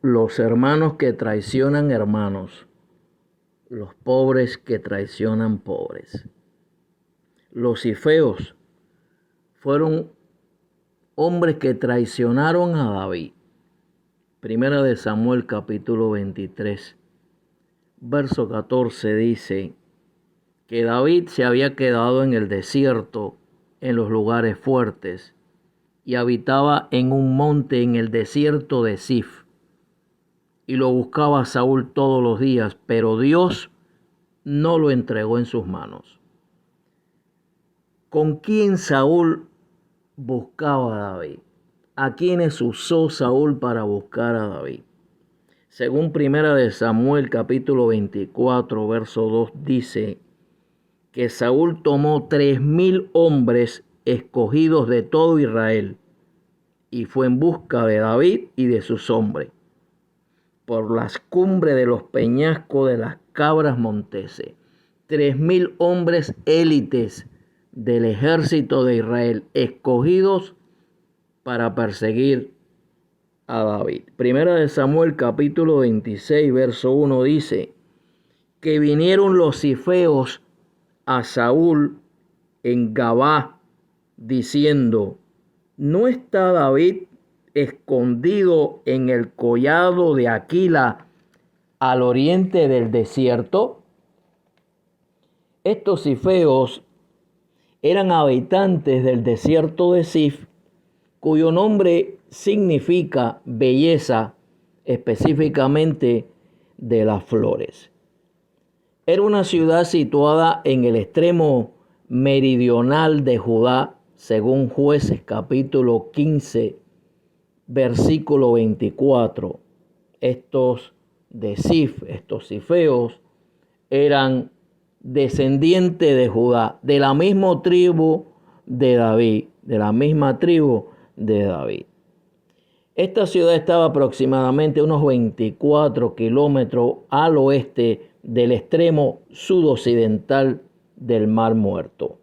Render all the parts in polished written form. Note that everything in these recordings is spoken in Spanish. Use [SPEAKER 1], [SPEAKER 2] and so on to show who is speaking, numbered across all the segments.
[SPEAKER 1] los hermanos que traicionan hermanos, los pobres que traicionan pobres. Los cifeos fueron hombres que traicionaron a David. Primera de Samuel capítulo 23, verso 14 dice que David se había quedado en el desierto, en los lugares fuertes, y habitaba en un monte en el desierto de Zif. Y lo buscaba Saúl todos los días, pero Dios no lo entregó en sus manos. ¿Con quién Saúl buscaba a David? ¿A quiénes usó Saúl para buscar a David? Según Primera de Samuel capítulo 24, verso 2 dice que Saúl tomó 3,000 hombres escogidos de todo Israel y fue en busca de David y de sus hombres por las cumbres de los peñascos de las cabras monteses. 3,000 hombres élites del ejército de Israel escogidos para perseguir a David. Primera de Samuel capítulo 26 verso 1 dice que vinieron los cifeos a Saúl en Gabá diciendo: ¿no está David escondido en el collado de Aquila al oriente del desierto? Estos cifeos eran habitantes del desierto de Zif, cuyo nombre significa belleza, específicamente de las flores. Era una ciudad situada en el extremo meridional de Judá, según Jueces capítulo 15, versículo 24. Estos de Zif, estos cifeos, eran descendientes de Judá, de la misma tribu de David, Esta ciudad estaba aproximadamente unos 24 kilómetros al oeste del extremo sudoccidental del Mar Muerto,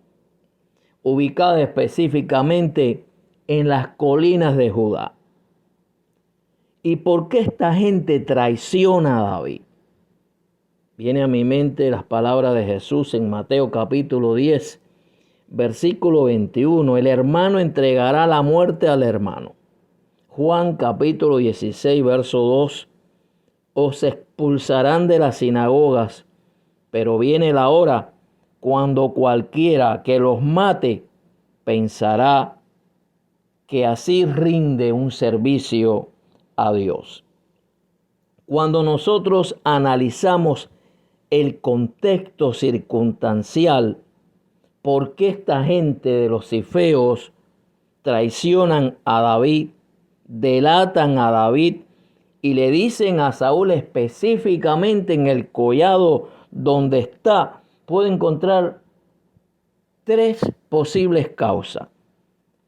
[SPEAKER 1] ubicada específicamente en las colinas de Judá. ¿Y por qué esta gente traiciona a David? Viene a mi mente las palabras de Jesús en Mateo capítulo 10, versículo 21. El hermano entregará la muerte al hermano. Juan capítulo 16, verso 2. Os expulsarán de las sinagogas, pero viene la hora cuando cualquiera que los mate pensará que así rinde un servicio a Dios. Cuando nosotros analizamos el contexto circunstancial, por qué esta gente de los cifeos traicionan a David, delatan a David y le dicen a Saúl específicamente en el collado donde está, puede encontrar 3 posibles causas.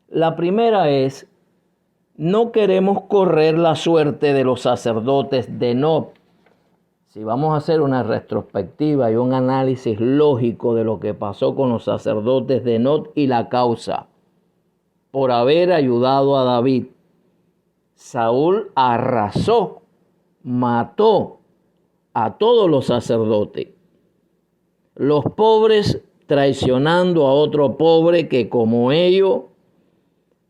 [SPEAKER 1] La primera es: no queremos correr la suerte de los sacerdotes de Nob. Si vamos a hacer una retrospectiva y un análisis lógico de lo que pasó con los sacerdotes de Nob y la causa, por haber ayudado a David, Saúl arrasó, mató a todos los sacerdotes. Los pobres traicionando a otro pobre que como ellos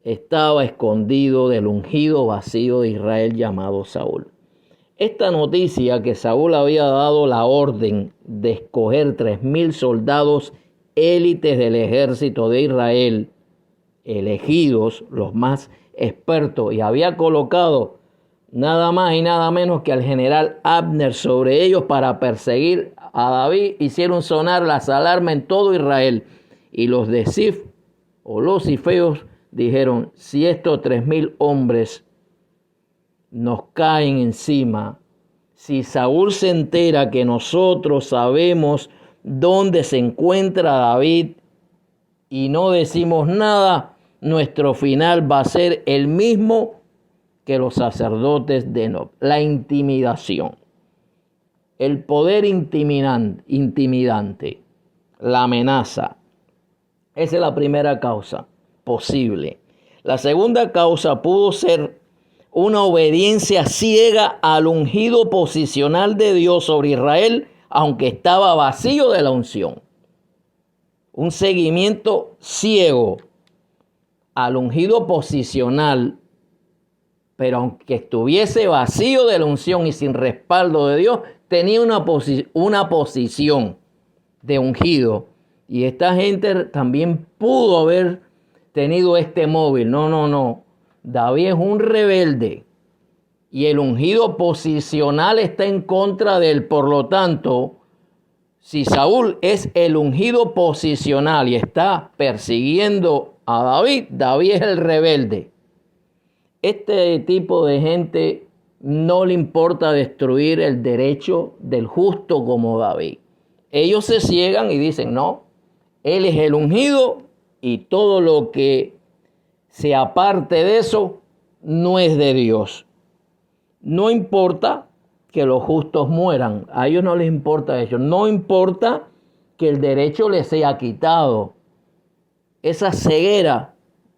[SPEAKER 1] estaba escondido del ungido vacío de Israel llamado Saúl. Esta noticia que Saúl había dado la orden de escoger 3,000 soldados élites del ejército de Israel, elegidos, los más expertos, y había colocado nada más y nada menos que al general Abner sobre ellos para perseguir a David, hicieron sonar las alarmas en todo Israel. Y los de Zif, o los cifeos, dijeron: si estos 3,000 hombres nos caen encima, si Saúl se entera que nosotros sabemos dónde se encuentra David y no decimos nada, nuestro final va a ser el mismo que los sacerdotes de Nob. La intimidación, el poder intimidante, la amenaza. Esa es la primera causa posible. La segunda causa pudo ser una obediencia ciega al ungido posicional de Dios sobre Israel, aunque estaba vacío de la unción. Un seguimiento ciego al ungido posicional, pero aunque estuviese vacío de la unción y sin respaldo de Dios, tenía una posición de ungido. Y esta gente también pudo haber tenido este móvil. No. David es un rebelde y el ungido posicional está en contra de él. Por lo tanto, si Saúl es el ungido posicional y está persiguiendo a David, David es el rebelde. Este tipo de gente no le importa destruir el derecho del justo como David. Ellos se ciegan y dicen, no, él es el ungido y todo lo que se aparte de eso no es de Dios. No importa que los justos mueran, a ellos no les importa eso. No importa que el derecho les sea quitado. Esa ceguera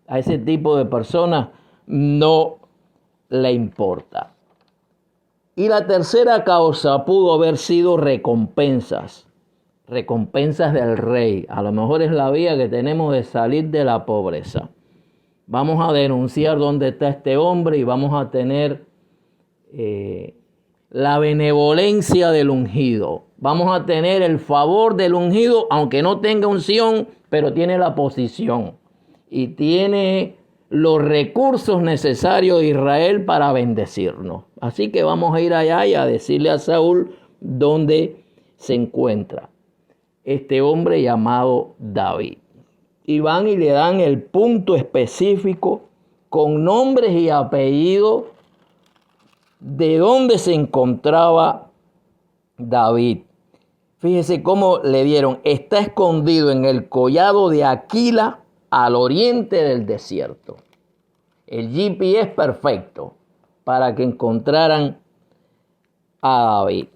[SPEAKER 1] a ese tipo de personas no le importa. Y la tercera causa pudo haber sido recompensas del rey. A lo mejor es la vía que tenemos de salir de la pobreza. Vamos a denunciar dónde está este hombre y vamos a tener la benevolencia del ungido. Vamos a tener el favor del ungido, aunque no tenga unción, pero tiene la posición y tiene los recursos necesarios de Israel para bendecirnos. Así que vamos a ir allá y a decirle a Saúl dónde se encuentra este hombre llamado David. Y van y le dan el punto específico con nombres y apellidos de dónde se encontraba David. Fíjese cómo le dieron: está escondido en el collado de Aquila, al oriente del desierto. El GPS perfecto para que encontraran a David.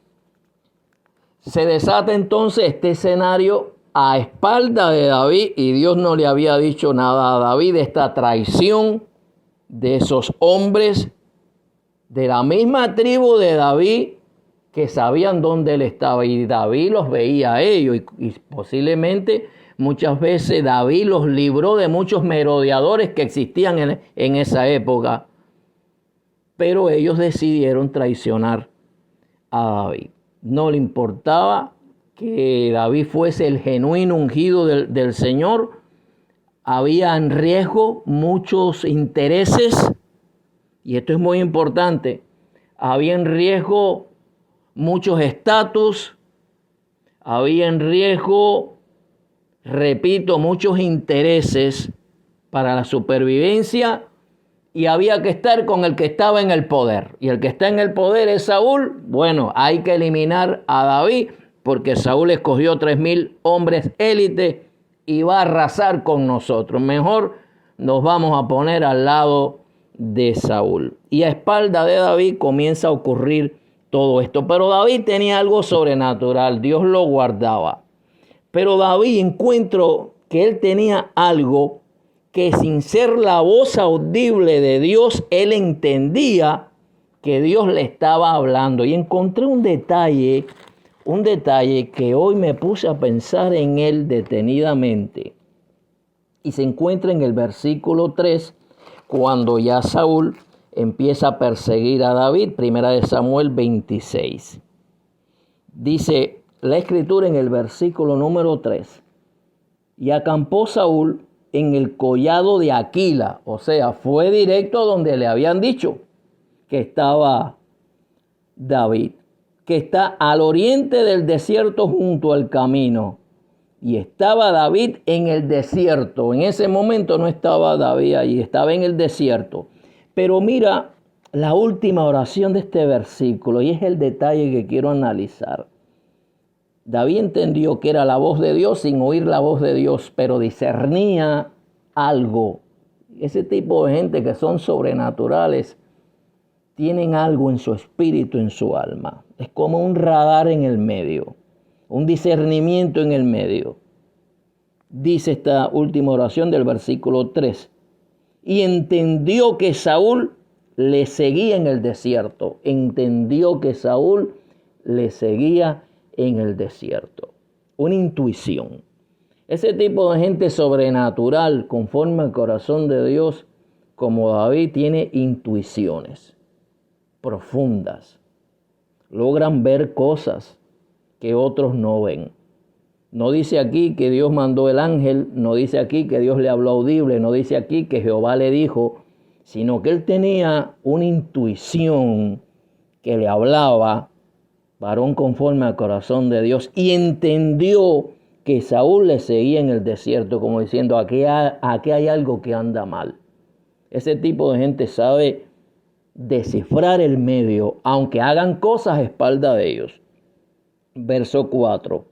[SPEAKER 1] Se desata entonces este escenario a espalda de David, y Dios no le había dicho nada a David de esta traición de esos hombres de la misma tribu de David, que sabían dónde él estaba, y David los veía a ellos, y posiblemente muchas veces David los libró de muchos merodeadores que existían en esa época, pero ellos decidieron traicionar a David. No le importaba que David fuese el genuino ungido del Señor. Había en riesgo muchos intereses, y esto es muy importante. Había en riesgo muchos estatus, había en riesgo, repito, muchos intereses para la supervivencia, y había que estar con el que estaba en el poder. Y el que está en el poder es Saúl. Bueno, hay que eliminar a David, porque Saúl escogió 3,000 hombres élite y va a arrasar con nosotros. Mejor nos vamos a poner al lado de Saúl. Y a espalda de David comienza a ocurrir todo esto. Pero David tenía algo sobrenatural, Dios lo guardaba. Pero David encuentro que él tenía algo que, sin ser la voz audible de Dios, él entendía que Dios le estaba hablando. Y encontré un detalle que hoy me puse a pensar en él detenidamente. Y se encuentra en el versículo 3, cuando ya Saúl empieza a perseguir a David. Primera de Samuel 26. Dice la escritura en el versículo número 3: y acampó Saúl en el collado de Aquila. O sea, fue directo donde le habían dicho que estaba David, que está al oriente del desierto junto al camino. Y estaba David en el desierto. En ese momento no estaba David allí, estaba en el desierto. Pero mira la última oración de este versículo, y es el detalle que quiero analizar. David entendió que era la voz de Dios sin oír la voz de Dios, pero discernía algo. Ese tipo de gente que son sobrenaturales tienen algo en su espíritu, en su alma. Es como un radar en el medio, un discernimiento en el medio. Dice esta última oración del versículo 3: y entendió que Saúl le seguía en el desierto. Entendió que Saúl le seguía en el desierto. Una intuición. Ese tipo de gente sobrenatural, conforme al corazón de Dios, como David, tiene intuiciones profundas. Logran ver cosas que otros no ven. No dice aquí que Dios mandó el ángel, no dice aquí que Dios le habló audible, no dice aquí que Jehová le dijo, sino que él tenía una intuición que le hablaba, varón conforme al corazón de Dios, y entendió que Saúl le seguía en el desierto, como diciendo, aquí hay algo que anda mal. Ese tipo de gente sabe descifrar el medio, aunque hagan cosas a espalda de ellos. Verso 4.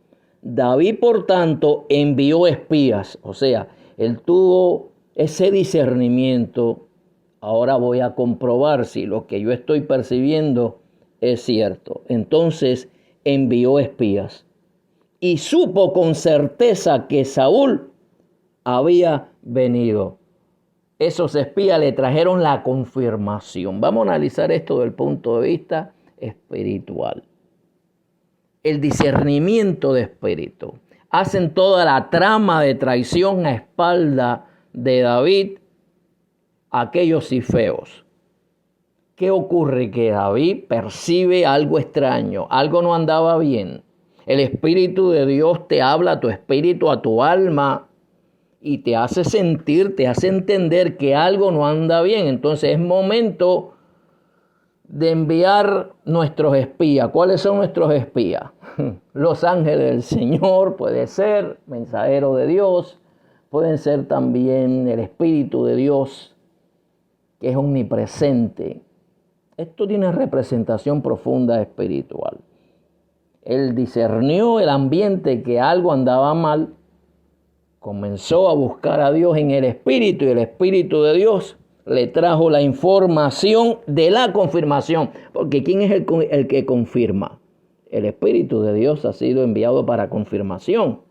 [SPEAKER 1] David, por tanto, envió espías. O sea, él tuvo ese discernimiento. Ahora voy a comprobar si lo que yo estoy percibiendo es cierto. Entonces envió espías. Y supo con certeza que Saúl había venido. Esos espías le trajeron la confirmación. Vamos a analizar esto desde el punto de vista espiritual. El discernimiento de espíritu. Hacen toda la trama de traición a espalda de David, aquellos feos. ¿Qué ocurre? Que David percibe algo extraño, algo no andaba bien. El Espíritu de Dios te habla a tu espíritu, a tu alma, y te hace sentir, te hace entender que algo no anda bien. Entonces es momento de enviar nuestros espías. ¿Cuáles son nuestros espías? Los ángeles del Señor, puede ser, mensajero de Dios, pueden ser también el Espíritu de Dios, que es omnipresente. Esto tiene representación profunda espiritual. Él discernió el ambiente, que algo andaba mal, comenzó a buscar a Dios en el Espíritu, y el Espíritu de Dios le trajo la información de la confirmación. Porque ¿quién es el que confirma? El Espíritu de Dios ha sido enviado para confirmación,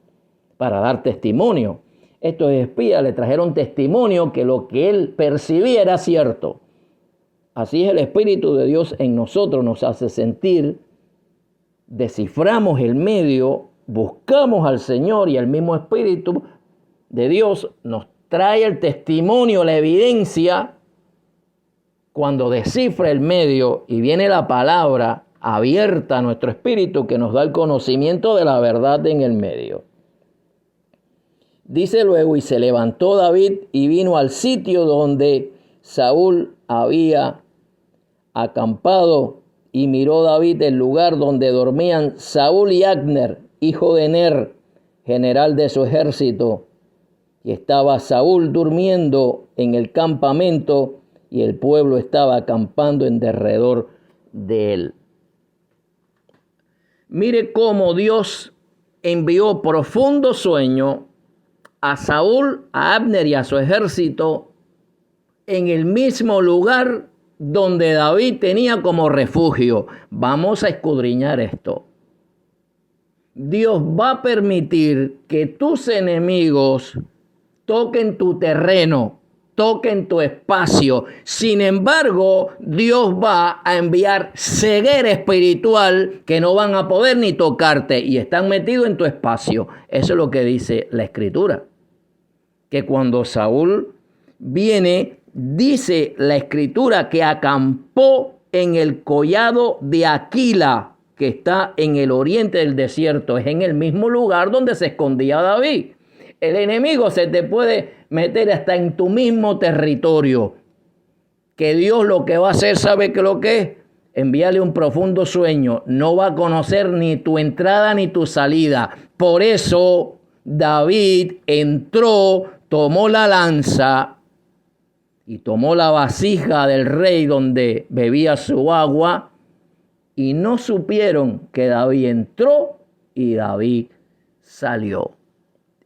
[SPEAKER 1] para dar testimonio. Estos espías le trajeron testimonio que lo que él percibía era cierto. Así es el Espíritu de Dios en nosotros, nos hace sentir, desciframos el medio, buscamos al Señor, y el mismo Espíritu de Dios nos trae el testimonio, la evidencia. Cuando descifra el medio y viene la palabra abierta a nuestro espíritu, que nos da el conocimiento de la verdad en el medio. Dice luego, y se levantó David y vino al sitio donde Saúl había acampado, y miró David el lugar donde dormían Saúl y Abner, hijo de Ner, general de su ejército. Y estaba Saúl durmiendo en el campamento, y el pueblo estaba acampando en derredor de él. Mire cómo Dios envió profundo sueño a Saúl, a Abner y a su ejército en el mismo lugar donde David tenía como refugio. Vamos a escudriñar esto. Dios va a permitir que tus enemigos toquen tu terreno, toquen tu espacio. Sin embargo, Dios va a enviar ceguera espiritual, que no van a poder ni tocarte, y están metidos en tu espacio. Eso es lo que dice la Escritura. Que cuando Saúl viene, dice la Escritura que acampó en el collado de Aquila, que está en el oriente del desierto. Es en el mismo lugar donde se escondía David. El enemigo se te puede meter hasta en tu mismo territorio. Que Dios lo que va a hacer, ¿sabe qué lo que es? Envíale un profundo sueño. No va a conocer ni tu entrada ni tu salida. Por eso David entró, tomó la lanza y tomó la vasija del rey donde bebía su agua, y no supieron que David entró y David salió.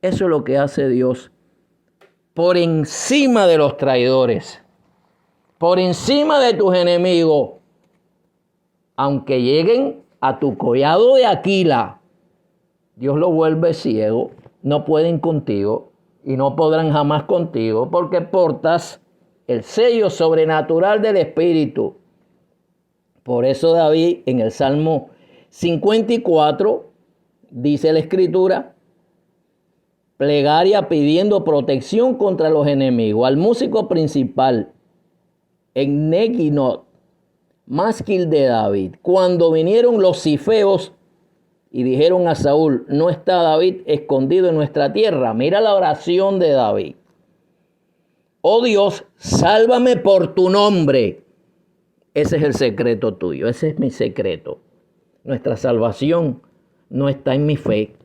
[SPEAKER 1] Eso es lo que hace Dios por encima de los traidores, por encima de tus enemigos. Aunque lleguen a tu collado de Aquila, Dios los vuelve ciego. No pueden contigo y no podrán jamás contigo, porque portas el sello sobrenatural del Espíritu. Por eso David en el Salmo 54 dice la Escritura, plegaria pidiendo protección contra los enemigos. Al músico principal en Neginot, másquil de David, cuando vinieron los cifeos y dijeron a Saúl, no está David escondido en nuestra tierra. Mira la oración de David. Oh Dios, sálvame por tu nombre. Ese es el secreto tuyo, ese es mi secreto. Nuestra salvación no está en mi fe.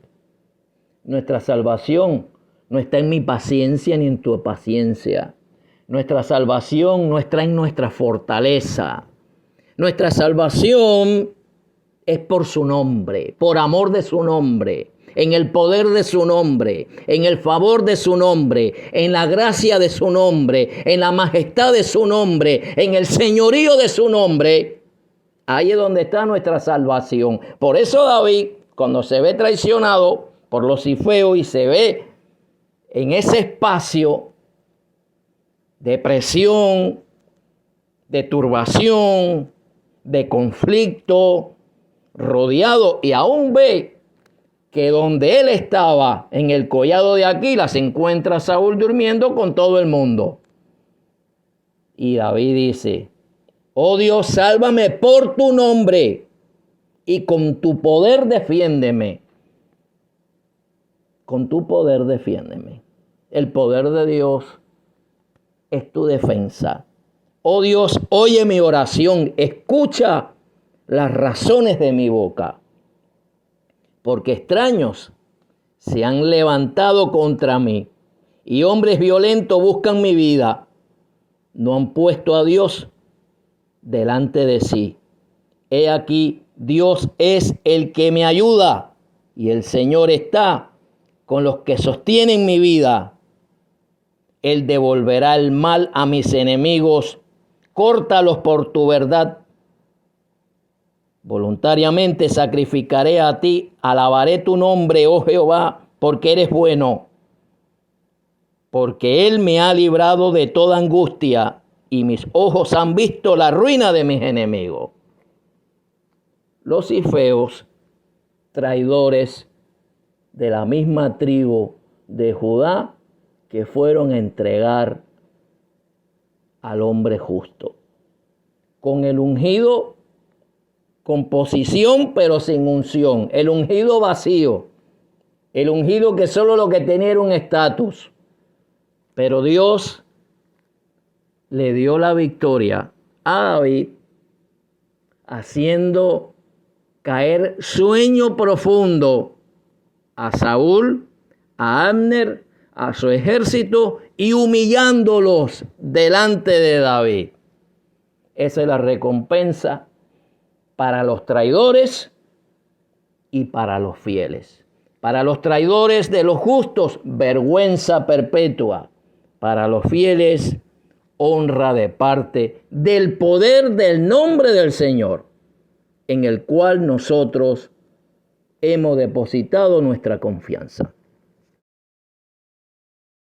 [SPEAKER 1] Nuestra salvación no está en mi paciencia ni en tu paciencia. Nuestra salvación no está en nuestra fortaleza. Nuestra salvación es por su nombre, por amor de su nombre, en el poder de su nombre, en el favor de su nombre, en la gracia de su nombre, en la majestad de su nombre, en el señorío de su nombre. Ahí es donde está nuestra salvación. Por eso David, cuando se ve traicionado por los cifeos y se ve en ese espacio de presión, de turbación, de conflicto, rodeado, y aún ve que donde él estaba, en el collado de Aquila, se encuentra Saúl durmiendo con todo el mundo. Y David dice, oh Dios, sálvame por tu nombre y con tu poder defiéndeme. Con tu poder defiéndeme. El poder de Dios es tu defensa. Oh Dios, oye mi oración, escucha las razones de mi boca. Porque extraños se han levantado contra mí y hombres violentos buscan mi vida. No han puesto a Dios delante de sí. He aquí, Dios es el que me ayuda y el Señor está con los que sostienen mi vida. Él devolverá el mal a mis enemigos. Córtalos por tu verdad. Voluntariamente sacrificaré a ti, alabaré tu nombre, oh Jehová, porque eres bueno. Porque Él me ha librado de toda angustia y mis ojos han visto la ruina de mis enemigos. Los cifeos, traidores de la misma tribu de Judá, que fueron a entregar al hombre justo. Con el ungido, con posición pero sin unción. El ungido vacío. El ungido que solo lo que tenía era un estatus. Pero Dios le dio la victoria a David, haciendo caer sueño profundo a Saúl, a Abner, a su ejército y humillándolos delante de David. Esa es la recompensa para los traidores y para los fieles. Para los traidores de los justos, vergüenza perpetua. Para los fieles, honra de parte del poder del nombre del Señor, en el cual nosotros hemos depositado nuestra confianza.